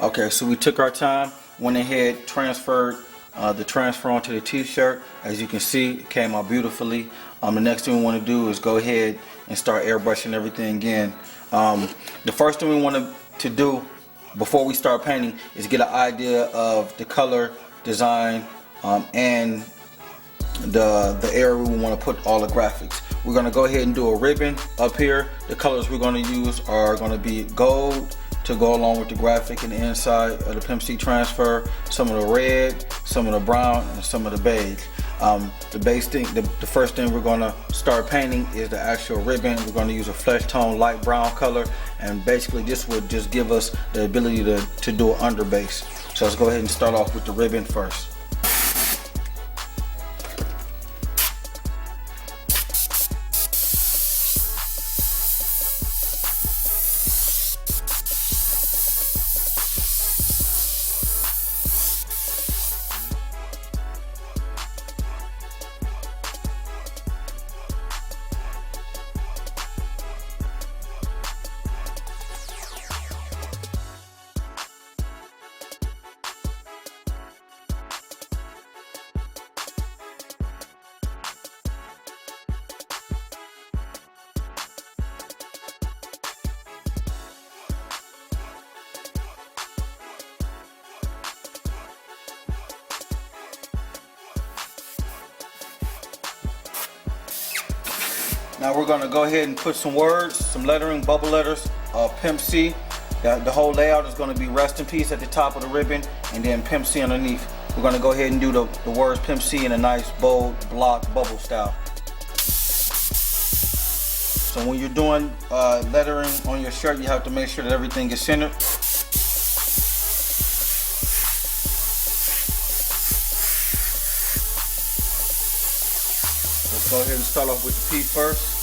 Okay, so we took our time, went ahead, transferred the transfer onto the t-shirt. As you can see, it came out beautifully. The next thing we want to do is go ahead and start airbrushing everything again. The first thing we want to do before we start painting is get an idea of the color, design, and the area we want to put all the graphics. We're going to go ahead and do a ribbon up here. The colors we're going to use are going to be gold to go along with the graphic and the inside of the Pimp C transfer, some of the red, some of the brown, and some of the beige. The first thing we're going to start painting is the actual ribbon. We're going to use a flesh tone light brown color, and basically this would just give us the ability to do an underbase. So let's go ahead and start off with the ribbon first. Now we're going to go ahead and put some words, some lettering, bubble letters, Pimp C. The whole layout is going to be rest in peace at the top of the ribbon, and then Pimp C underneath. We're going to go ahead and do the words Pimp C in a nice bold block bubble style. So when you're doing lettering on your shirt, you have to make sure that everything is centered. Let's go ahead and start off with the P first.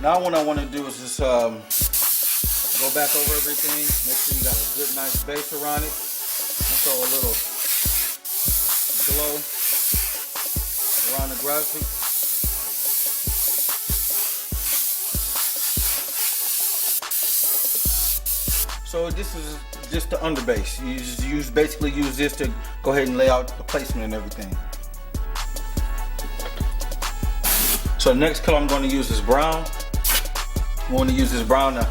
Now what I want to do is just go back over everything, make sure you got a good nice base around it, and throw a little glow around the graphic. So this is just the underbase. You basically use this to go ahead and lay out the placement and everything. So the next color I'm going to use is brown. We want to use this brown to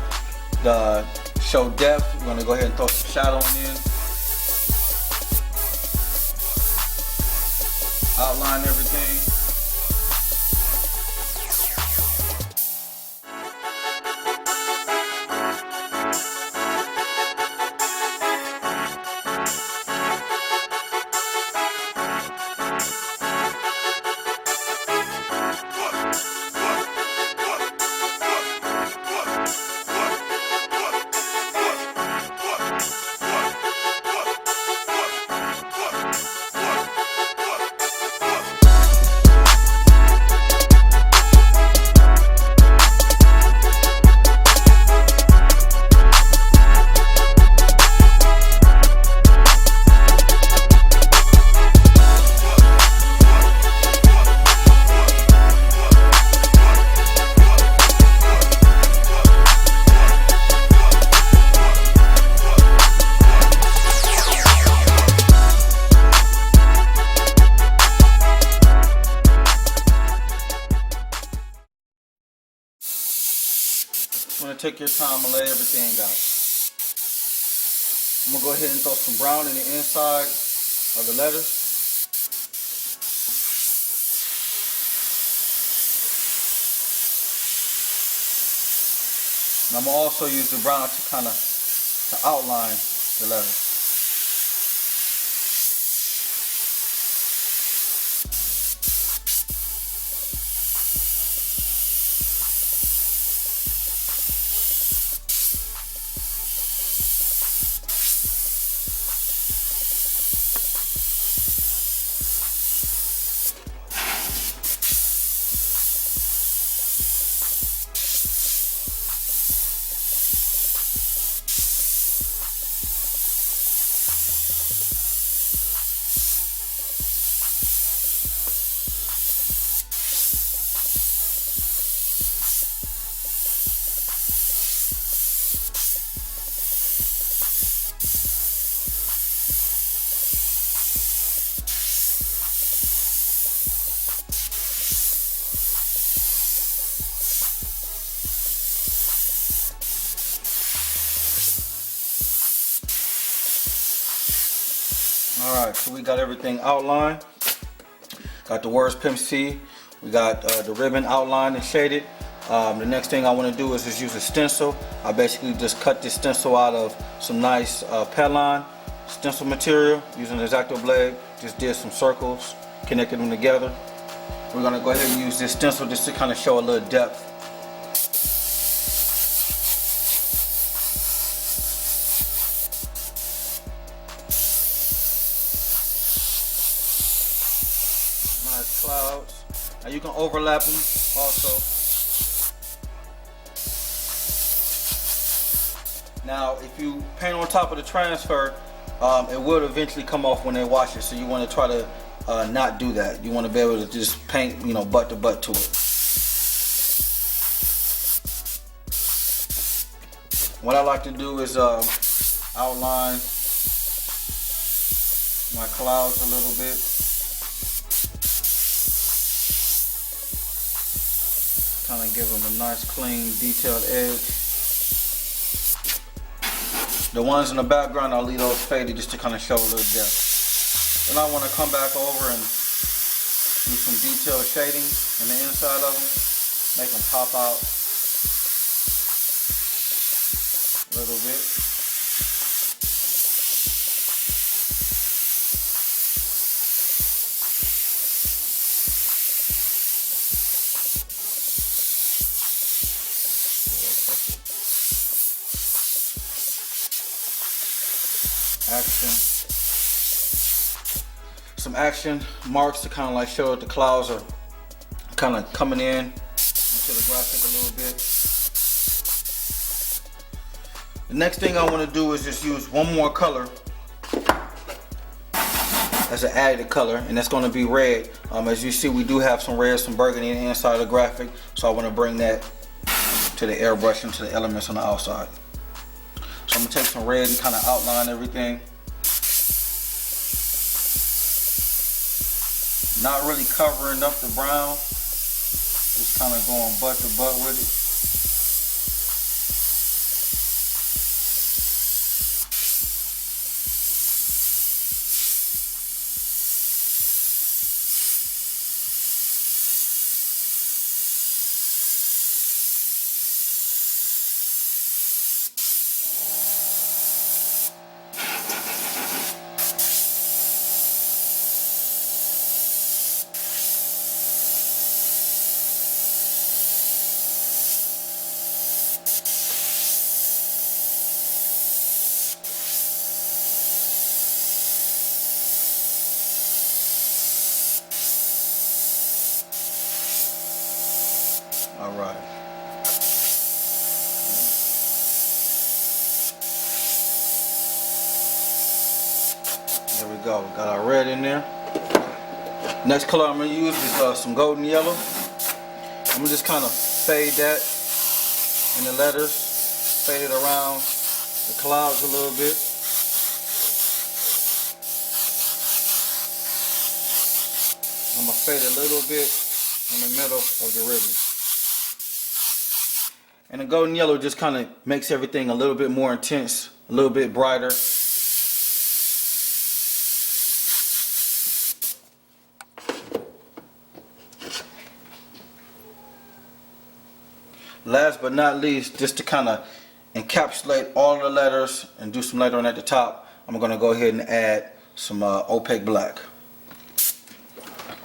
show depth. We're going to go ahead and throw some shadow in. Outline everything. You want to take your time and lay everything out. I'm going to go ahead and throw some brown in the inside of the letters. And I'm going to also use the brown to kind of outline the letters. Alright, so we got everything outlined. Got the words Pimp C. We got the ribbon outlined and shaded. The next thing I want to do is just use a stencil. I basically just cut this stencil out of some nice Petlon stencil material using an X-Acto blade. Just did some circles, connected them together. We're going to go ahead and use this stencil just to kind of show a little depth. Nice clouds. Now you can overlap them also. Now if you paint on top of the transfer, it will eventually come off when they wash it, so you want to try to not do that. You want to be able to just paint, you know, butt to butt to it. What I like to do is outline my clouds a little bit. Kind of give them a nice, clean, detailed edge. The ones in the background, I'll leave those faded just to kind of show a little depth. Then I want to come back over and do some detailed shading in the inside of them, make them pop out a little bit. Action. Some action marks to kind of like show that the clouds are kind of coming in into the graphic a little bit. The next thing I want to do is just use one more color as an added color, and that's going to be red. As you see, we do have some red, some burgundy on the inside of the graphic, so I want to bring that to the airbrush and to the elements on the outside. So I'm going to take some red and kind of outline everything. Not really covering up the brown, just kind of going butt to butt with it. All right. There we go. Got our red in there. Next color I'm going to use is some golden yellow. I'm going to just kind of fade that in the letters, fade it around the clouds a little bit. I'm going to fade a little bit in the middle of the ribbon. And the golden yellow just kind of makes everything a little bit more intense, a little bit brighter. Last but not least, just to kind of encapsulate all the letters and do some lettering at the top, I'm going to go ahead and add some opaque black.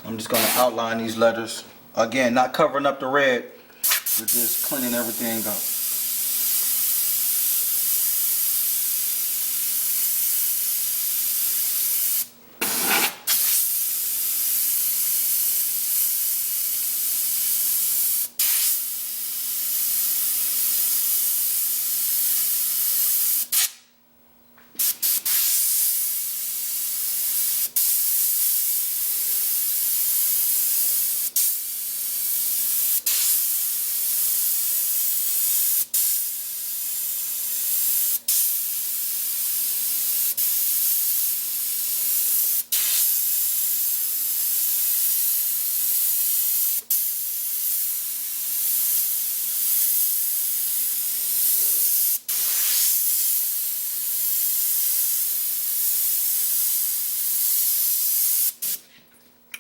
I'm just going to outline these letters. Again, not covering up the red, but just cleaning everything up.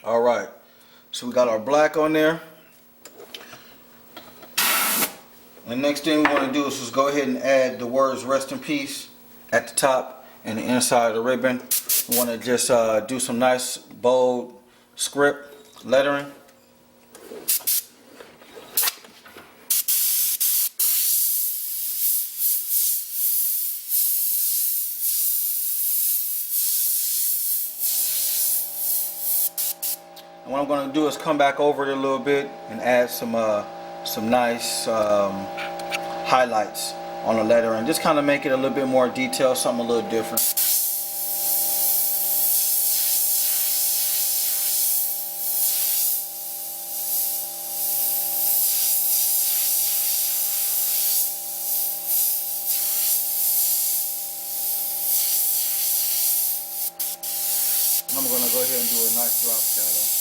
Alright, so we got our black on there. The next thing we want to do is just go ahead and add the words "Rest in Peace" at the top and the inside of the ribbon. We want to just do some nice bold script lettering. And what I'm going to do is come back over it a little bit and add some nice highlights on the letter and just kind of make it a little bit more detailed, something a little different. And I'm going to go ahead and do a nice drop shadow.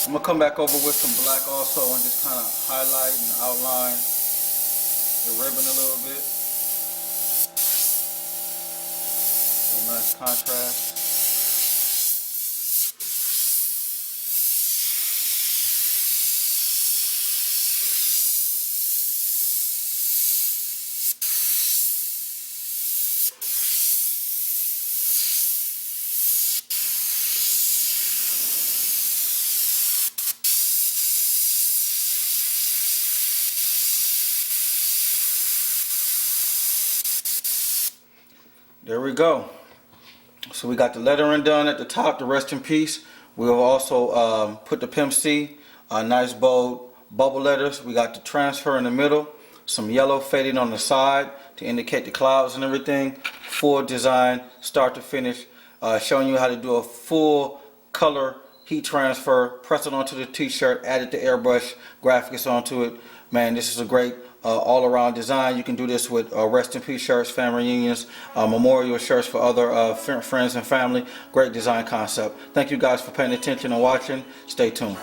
I'm going to come back over with some black also and just kind of highlight and outline the ribbon a little bit. A nice contrast. There we go. So we got the lettering done at the top, the rest in peace. We'll also put the Pimp C, nice bold bubble letters. We got the transfer in the middle, some yellow fading on the side to indicate the clouds and everything. Full design, start to finish, showing you how to do a full color heat transfer, press it onto the t-shirt, added the airbrush graphics onto it. Man, this is a great all-around design. You can do this with rest in peace shirts, family reunions, memorial shirts for other friends and family. Great design concept. Thank you guys for paying attention and watching. Stay tuned.